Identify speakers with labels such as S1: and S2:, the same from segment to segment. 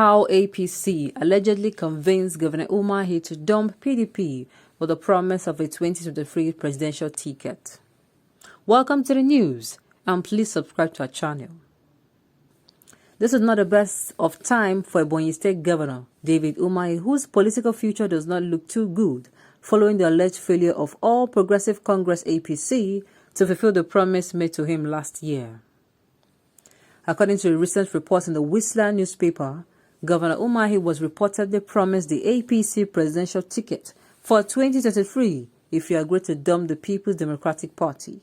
S1: how APC allegedly convinced Governor Umahi to dump PDP with the promise of a 2023 presidential ticket. Welcome to the news, and please subscribe to our channel. This is not the best of time for Ebonyi State Governor David Umahi, whose political future does not look too good following the alleged failure of All Progressive Congress APC to fulfill the promise made to him last year. According to a recent report in the Whistler newspaper, Governor Umahi was reportedly promised the APC presidential ticket for 2023 if he agreed to dump the People's Democratic Party.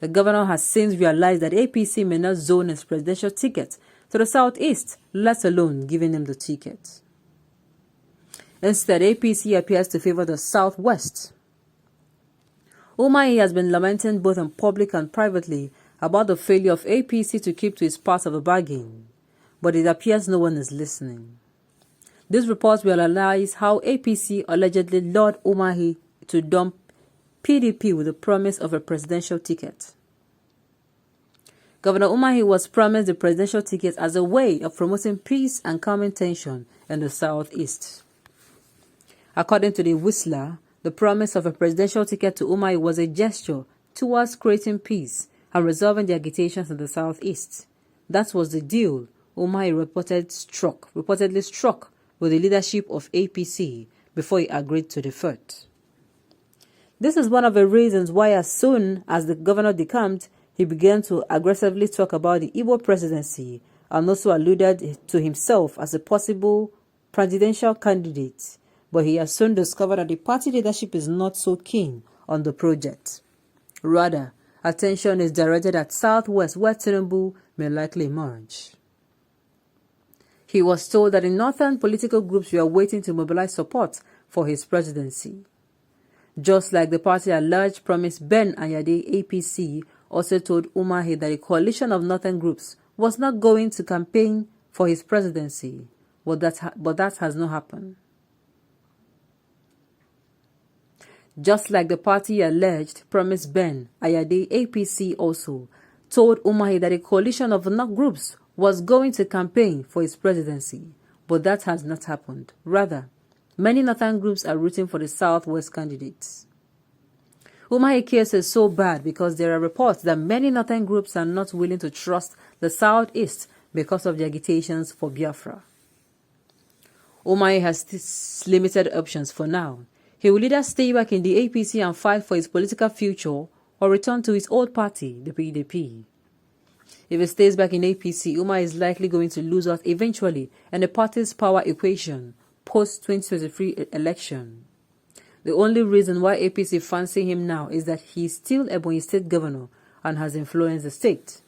S1: The governor has since realized that APC may not zone his presidential ticket to the southeast, let alone giving him the ticket. Instead, APC appears to favor the southwest. Umahi has been lamenting both in public and privately about the failure of APC to keep to its part of the bargain, but it appears no one is listening. This report will analyze how APC allegedly lured Umahi to dump PDP with the promise of a presidential ticket. Governor Umahi was promised the presidential ticket as a way of promoting peace and calming tension in the southeast. According to the Whistler, the promise of a presidential ticket to Umahi was a gesture towards creating peace and resolving the agitations in the southeast. That was the deal Umahi reportedly struck with the leadership of APC before he agreed to the vote. This is one of the reasons why as soon as the governor decamped, he began to aggressively talk about the Igbo presidency and also alluded to himself as a possible presidential candidate. But he has soon discovered that the party leadership is not so keen on the project. Rather, attention is directed at southwest, where Tinubu may likely emerge. He was told that the northern political groups were waiting to mobilize support for his presidency. Just like the party at large promised, Ben Anyade APC also told Umahi that a coalition of northern groups was not going to campaign for his presidency, but that has not happened. Just like the party alleged promised, Ben Anyade APC also told Umahi that a coalition of northern groups was going to campaign for his presidency, but that has not happened. Rather, many northern groups are rooting for the southwest candidates. Umahi's case is so bad because there are reports that many northern groups are not willing to trust the southeast because of the agitations for Biafra. Umahi has limited options for now. He will either stay back in the APC and fight for his political future or return to his old party, the PDP. If he stays back in APC, Umahi is likely going to lose out eventually in the party's power equation post-2023 election. The only reason why APC fancy him now is that he is still Ebonyi State Governor and has influenced the state.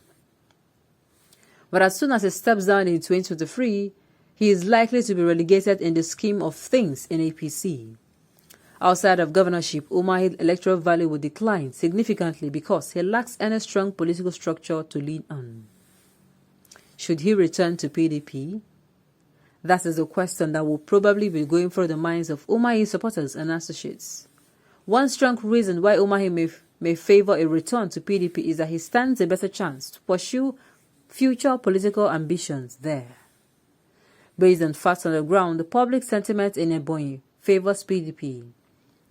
S1: But as soon as he steps down in 2023, he is likely to be relegated in the scheme of things in APC. Outside of governorship, Umahi's electoral value will decline significantly because he lacks any strong political structure to lean on. Should he return to PDP? That is a question that will probably be going through the minds of Umahi supporters and associates. One strong reason why Umahi may favor a return to PDP is that he stands a better chance to pursue future political ambitions there. Based on facts on the ground, the public sentiment in Ebonyi favors PDP.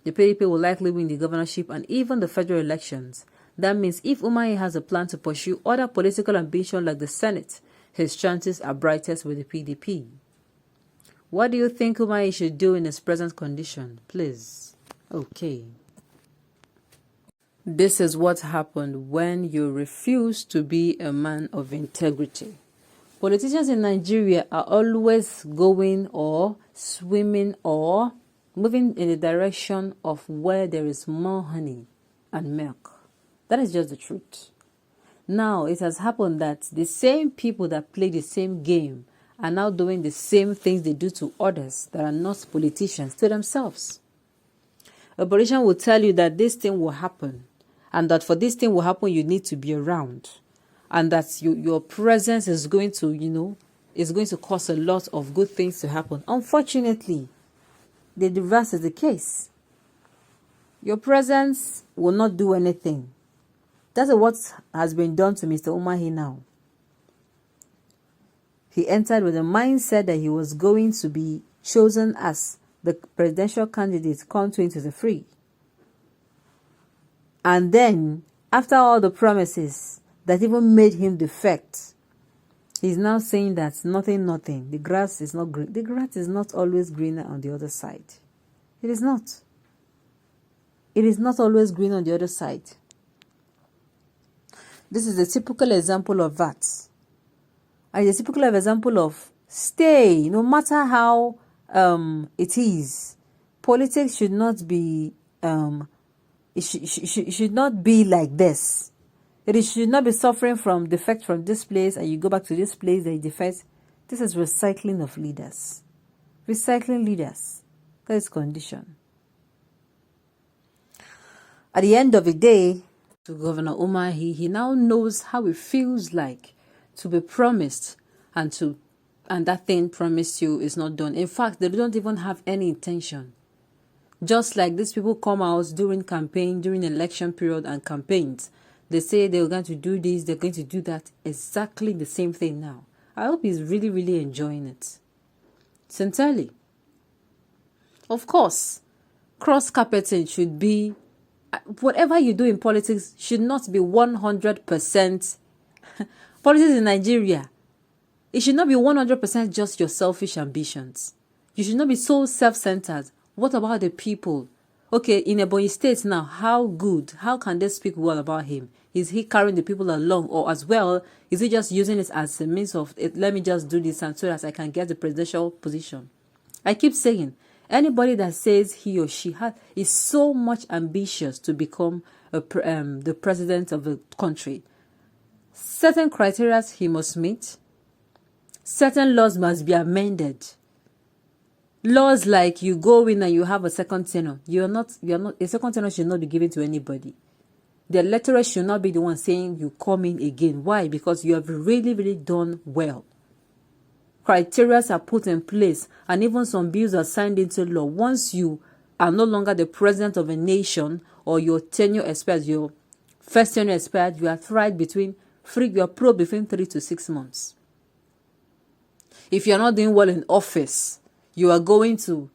S1: The PDP will likely win the governorship and even the federal elections. That means if Umahi has a plan to pursue other political ambitions like the Senate, his chances are brightest with the PDP. What do you think Umahi should do in his present condition? Please. Okay. This is what happened when you refuse to be a man of integrity. Politicians in Nigeria are always going or swimming or moving in the direction of where there is more honey and milk. That is just the truth. Now, it has happened that the same people that play the same game are now doing the same things they do to others that are not politicians to themselves. A politician will tell you that this thing will happen, and that for this thing will happen, you need to be around, and that your presence is going to, is going to cause a lot of good things to happen. Unfortunately, the reverse is the case. Your presence will not do anything. That's what has been done to Mr. Umahi now. He entered with a mindset that he was going to be chosen as the presidential candidate come 2023. And then, after all the promises that even made him defect, he's now saying that nothing. The grass is not green. The grass is not always greener on the other side. It is not. It is not always green on the other side. This is a typical example of that. And it's a typical example of stay, no matter how it is. Politics should not be it should not be like this. It should not be suffering from defect from this place and you go back to this place that you defect. This is recycling of leaders. Recycling leaders. That is condition. At the end of the day, to Governor Umahi, he now knows how it feels like to be promised and that thing promised you is not done. In fact, they don't even have any intention. Just like these people come out during campaign, during election period and campaigns, they say they're going to do this, they're going to do that. Exactly the same thing now. I hope he's really, really enjoying it. Sincerely. Of course, cross-carpeting should be, whatever you do in politics should not be 100%. Politics in Nigeria, it should not be 100% just your selfish ambitions. You should not be so self-centered. What about the people? Okay, in Ebonyi State now, how can they speak well about him? Is he carrying the people along, or as well, is he just using it as a means of, let me just do this and so that I can get the presidential position? I keep saying, anybody that says he or she is so much ambitious to become the president of the country, certain criteria he must meet, certain laws must be amended. Laws like you go in and you have a second tenure. A second tenure should not be given to anybody. The electorate should not be the one saying you come in again. Why? Because you have really, really done well. Criteria are put in place and even some bills are signed into law. Once you are no longer the president of a nation or your tenure expires, your first tenure expired, you are tried between 3 to 6 months. If you are not doing well in office, you are going to,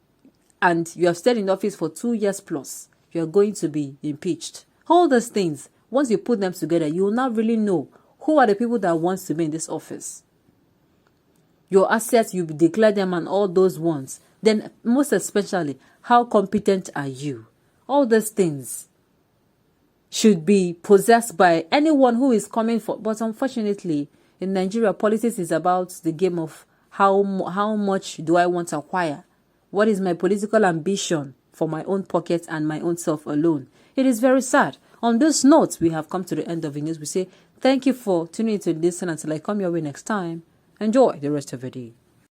S1: and you have stayed in office for 2 years plus, you are going to be impeached. All those things, once you put them together, you will not really know who are the people that wants to be in this office. Your assets, you declare them and all those ones. Then, most especially, how competent are you? All those things should be possessed by anyone who is coming for. But unfortunately, in Nigeria, politics is about the game of how much do I want to acquire? What is my political ambition for my own pocket and my own self alone? It is very sad. On this note, we have come to the end of the news. We say thank you for tuning in to listen until I come your way next time. Enjoy the rest of the day.